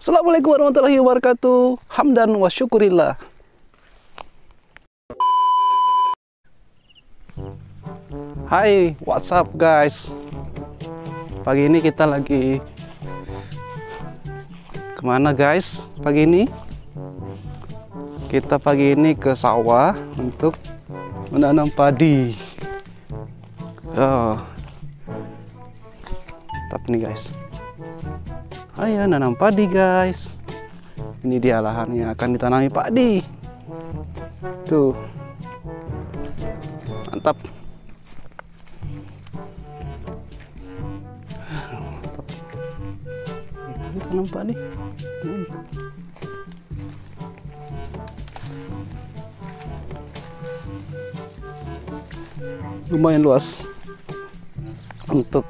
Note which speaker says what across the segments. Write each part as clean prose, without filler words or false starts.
Speaker 1: Assalamualaikum warahmatullahi wabarakatuh. Hamdan wa syukurillah. Hai, what's up guys? Pagi ini kita lagi kemana guys? Pagi ini kita ke sawah untuk menanam padi. Tapi nih guys, ayo nanam padi guys. Ini dia lahannya akan ditanami padi. Tuh, mantap. Tanam padi. Lumayan luas untuk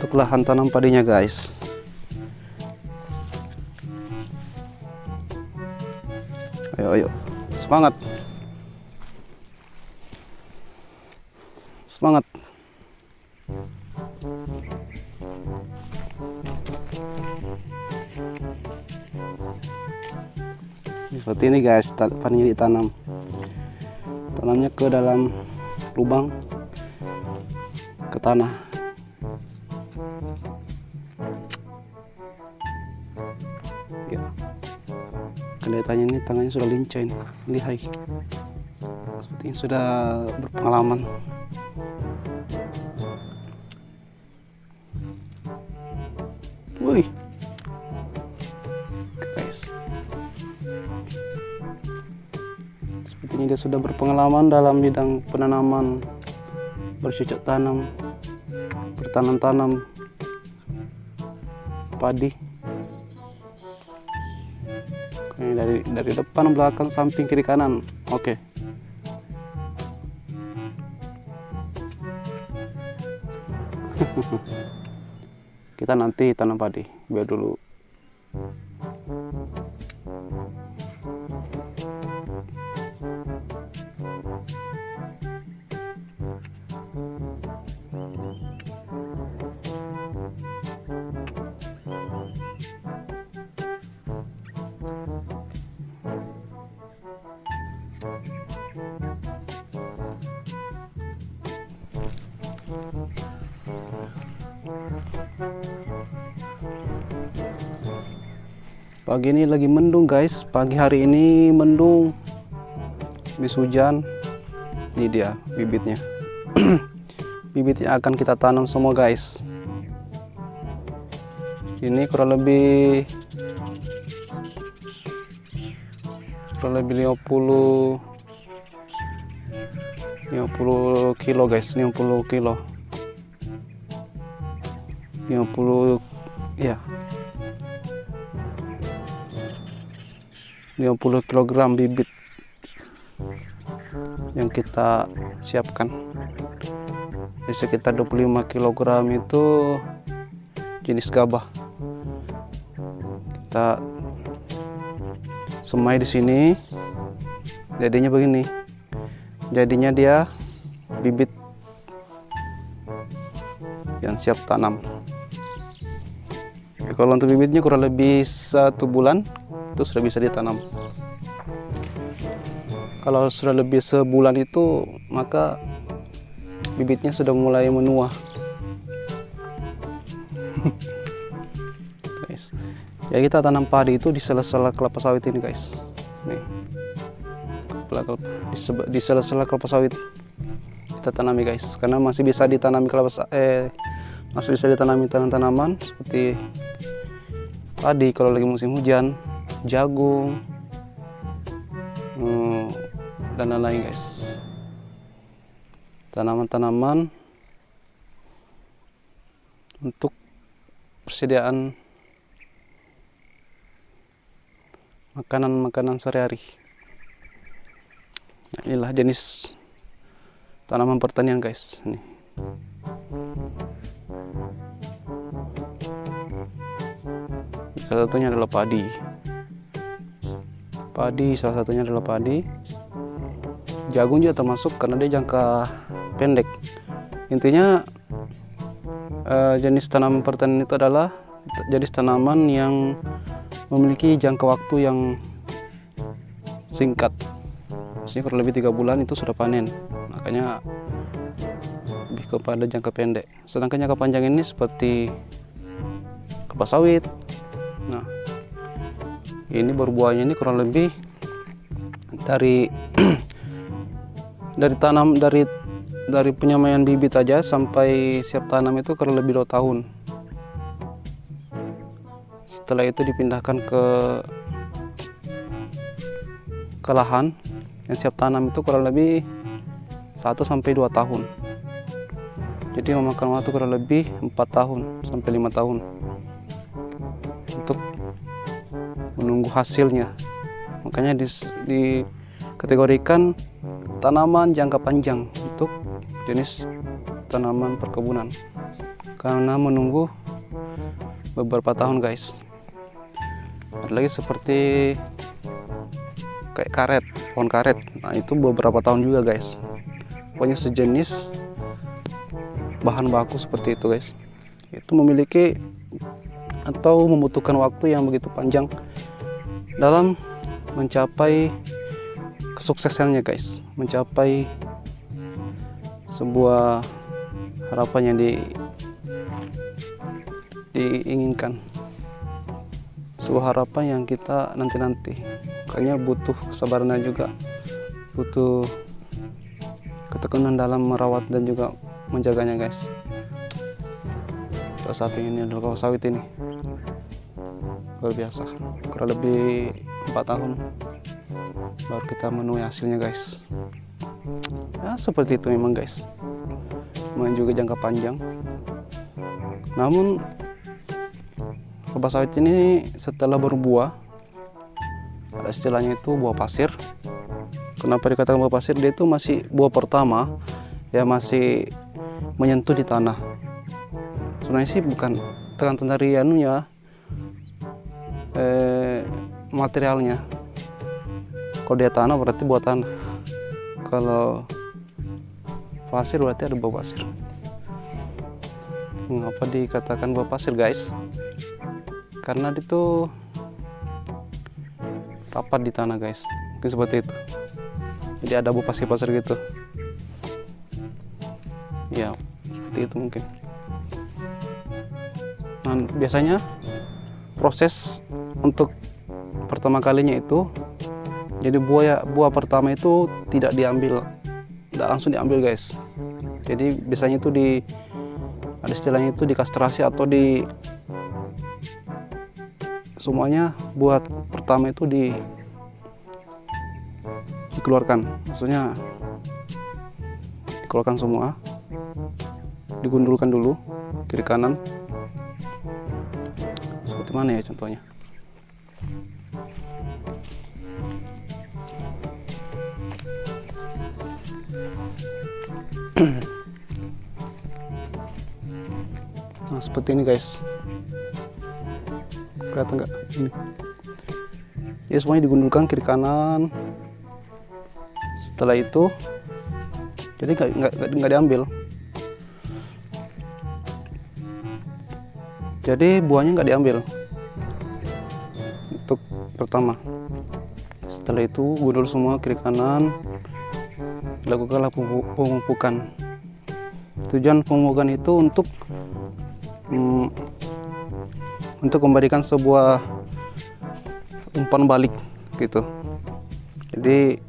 Speaker 1: lahan tanam padinya guys. Ayo semangat, semangat. Seperti ini guys, padinya tanamnya ke dalam lubang ke tanah. Ya, kelihatannya ini tangannya sudah lincah, lihai, seperti ini sudah berpengalaman. Wih guys, sepertinya dia sudah berpengalaman dalam bidang penanaman, bercocok tanam, bertanam-tanam padi. Ini dari depan, belakang, samping, kiri, kanan. Oke. Kita nanti tanam padi, biar dulu. Pagi ini lagi mendung guys, pagi hari ini mendung, habis hujan. Ini dia bibitnya. Bibitnya akan kita tanam semua guys. Ini kurang lebih 50 kilo guys, 50 kilo. 50 ya. 50 kg bibit yang kita siapkan. Jadi sekitar 25 kg itu jenis gabah. Kita semai di sini. Jadinya begini. Jadinya dia bibit yang siap tanam. Ya, kalau untuk bibitnya kurang lebih 1 bulan itu sudah bisa ditanam. Kalau sudah lebih sebulan itu, maka bibitnya sudah mulai menua. Guys, ya kita tanam padi itu di sela-sela kelapa sawit ini guys. Nih, di sela-sela kelapa sawit kita tanami guys, karena masih bisa ditanami masih bisa ditanami tanaman seperti padi kalau lagi musim hujan, jagung, dan lain-lain guys. Tanaman-tanaman untuk persediaan makanan sehari-hari. Nah, inilah jenis tanaman pertanian guys. Nih. Salah satunya adalah padi. Salah satunya adalah padi. Jagung juga termasuk karena dia jangka pendek. Intinya jenis tanaman pertanian itu adalah jenis tanaman yang memiliki jangka waktu yang singkat. Maksudnya kurang lebih 3 bulan itu sudah panen. Makanya lebih kepada jangka pendek. Sedangkan jangka panjang ini seperti kelapa sawit. Nah, ini berbuahnya ini kurang lebih dari dari penyemaian bibit aja sampai siap tanam itu kurang lebih 2 tahun. Setelah itu dipindahkan ke lahan yang siap tanam itu kurang lebih 1 sampai 2 tahun. Jadi memakan waktu kurang lebih 4 tahun sampai 5 tahun untuk menunggu hasilnya. Makanya dikategorikan tanaman jangka panjang untuk jenis tanaman perkebunan karena menunggu beberapa tahun, guys. Ada lagi seperti kayak karet, pohon karet. Nah, itu beberapa tahun juga, guys. Pokoknya sejenis bahan baku seperti itu, guys. Itu memiliki atau membutuhkan waktu yang begitu panjang dalam mencapai kesuksesannya, guys, mencapai sebuah harapan yang diinginkan, sebuah harapan yang kita nanti-nanti. Makanya butuh kesabaran juga, butuh ketekunan dalam merawat dan juga menjaganya, guys. Salah satu ini adalah kelapa sawit ini, luar biasa. Kurang lebih 4 tahun baru kita menuai hasilnya, guys. Ya seperti itu memang, guys. Memang juga jangka panjang. Namun kelapa sawit ini setelah berbuah, ada istilahnya itu buah pasir. Kenapa dikatakan buah pasir? Dia itu masih buah pertama, ya masih menyentuh di tanah. Sebenarnya sih bukan tergantung dari anunya, materialnya. Kalau dia tanah berarti buah tanah. Kalau pasir berarti ada buah pasir. Mengapa dikatakan buah pasir, guys? Karena itu rapat di tanah, guys. Itu seperti itu. Jadi ada buah pasir-pasir gitu. Ya, seperti itu mungkin. Nah, biasanya proses untuk pertama kalinya itu, jadi buah pertama itu tidak langsung diambil, guys. Jadi biasanya itu ada istilahnya itu dikastrasi atau semuanya buah pertama itu dikeluarkan. Maksudnya dikeluarkan semua, digundulkan dulu kiri kanan. Seperti mana ya contohnya? Nah, seperti ini, guys. Kelihatan nggak? Ini. Ya, semuanya digundulkan kiri kanan. Setelah itu, jadi nggak diambil. Jadi buahnya nggak diambil untuk pertama. Setelah itu gundul semua kiri kanan. Dilakukanlah pemupukan. Tujuan pemupukan itu untuk memberikan sebuah umpan balik gitu. Jadi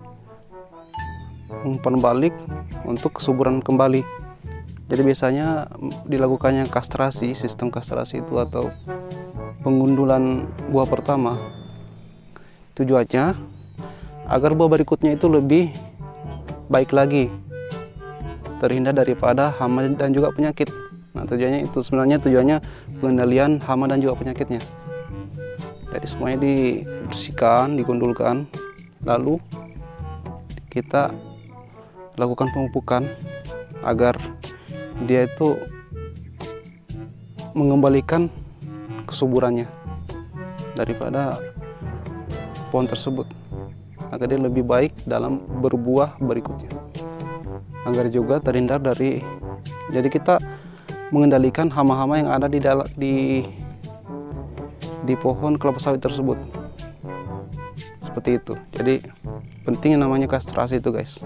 Speaker 1: umpan balik untuk kesuburan kembali. Jadi biasanya dilakukannya kastrasi, sistem kastrasi itu atau pengundulan buah pertama. Tujuannya agar buah berikutnya itu lebih baik lagi, terhindar daripada hama dan juga penyakit. Nah, tujuannya itu sebenarnya pengendalian hama dan juga penyakitnya. Jadi semuanya dibersihkan, digundulkan, lalu kita lakukan pemupukan agar dia itu mengembalikan kesuburannya daripada pohon tersebut, agar dia lebih baik dalam berbuah berikutnya, agar juga terhindar dari, jadi kita mengendalikan hama-hama yang ada di pohon kelapa sawit tersebut. Seperti itu. Jadi penting yang namanya kastrasi itu guys.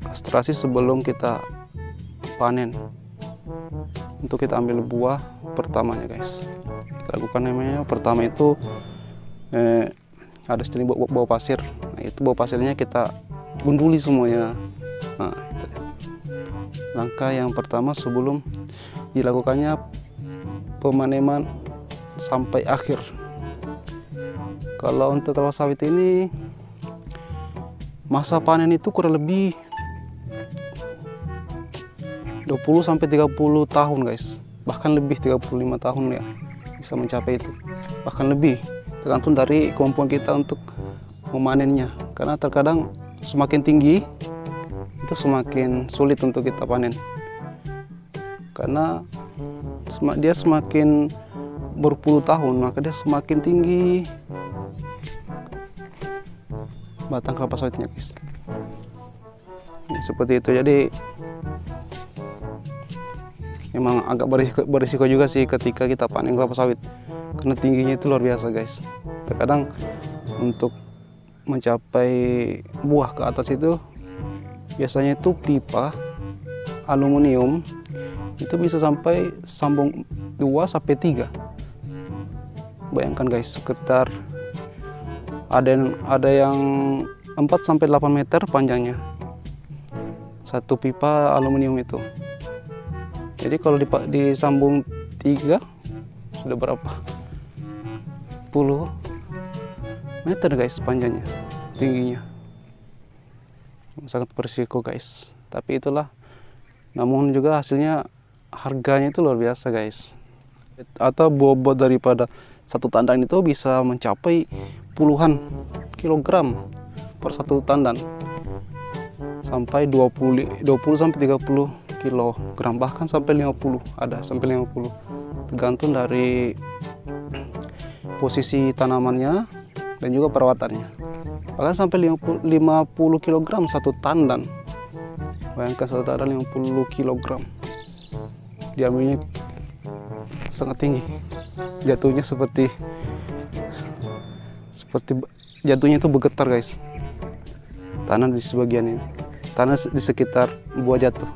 Speaker 1: Kastrasi sebelum kita panen, untuk kita ambil buah pertamanya guys. Kita lakukan namanya pertama itu ada sejenis bau pasir. Nah, itu bau pasirnya kita gunduli semuanya. Nah, itu. Langkah yang pertama sebelum dilakukannya pemaneman sampai akhir. Kalau untuk kelapa sawit ini masa panen itu kurang lebih 20-30 tahun guys, bahkan lebih 35 tahun ya bisa mencapai itu, bahkan lebih, tergantung dari kemampuan kita untuk memanennya. Karena terkadang semakin tinggi itu semakin sulit untuk kita panen, karena dia semakin berpuluh tahun maka dia semakin tinggi batang kelapa sawitnya guys. Seperti itu. Jadi memang agak berisiko juga sih ketika kita panen kelapa sawit, karena tingginya itu luar biasa guys. Terkadang untuk mencapai buah ke atas itu biasanya itu pipa aluminium itu bisa sampai sambung 2-3. Bayangkan guys, sekitar ada yang 4-8 meter panjangnya satu pipa aluminium itu. Jadi kalau disambung 3 sudah berapa? 10 meter guys panjangnya, tingginya. Sangat berisiko guys. Tapi itulah, namun juga hasilnya, harganya itu luar biasa guys. Atau bobot daripada satu tandan itu bisa mencapai puluhan kilogram per satu tandan, sampai 20-30 kilogram, bahkan sampai 50, ada sampai 50, tergantung dari posisi tanamannya dan juga perawatannya. Bahkan sampai 50 kilogram satu tandan. Bayangkan satu tandan 50 kilogram, diambilnya sangat tinggi, jatuhnya seperti jatuhnya itu bergetar guys. Tanah di sebagian ini, tanah di sekitar buah jatuh,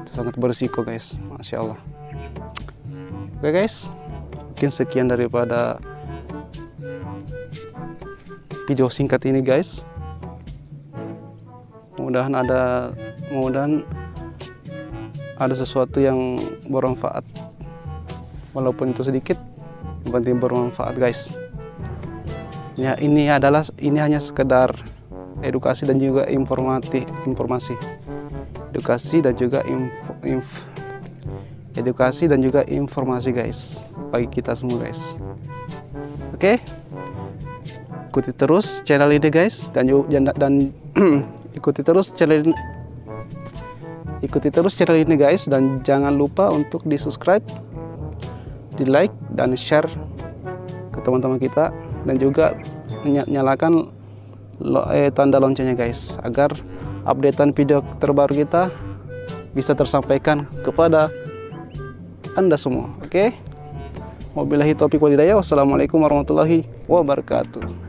Speaker 1: itu sangat berisiko guys. Masya Allah. Oke guys, mungkin sekian daripada video singkat ini guys. Mudah-mudahan ada sesuatu yang bermanfaat, walaupun itu sedikit, yang penting bermanfaat guys. Ya, ini hanya sekedar edukasi dan juga informasi, edukasi dan juga informasi guys, bagi kita semua guys. Oke, ikuti terus channel ini guys, dan ikuti terus channel ini guys, dan jangan lupa untuk di subscribe, di like dan share ke teman-teman kita, dan juga nyalakan tanda loncengnya guys, agar updatean video terbaru kita bisa tersampaikan kepada Anda semua. Oke, wabillahi taufiq wal hidayah. Wassalamualaikum warahmatullahi wabarakatuh.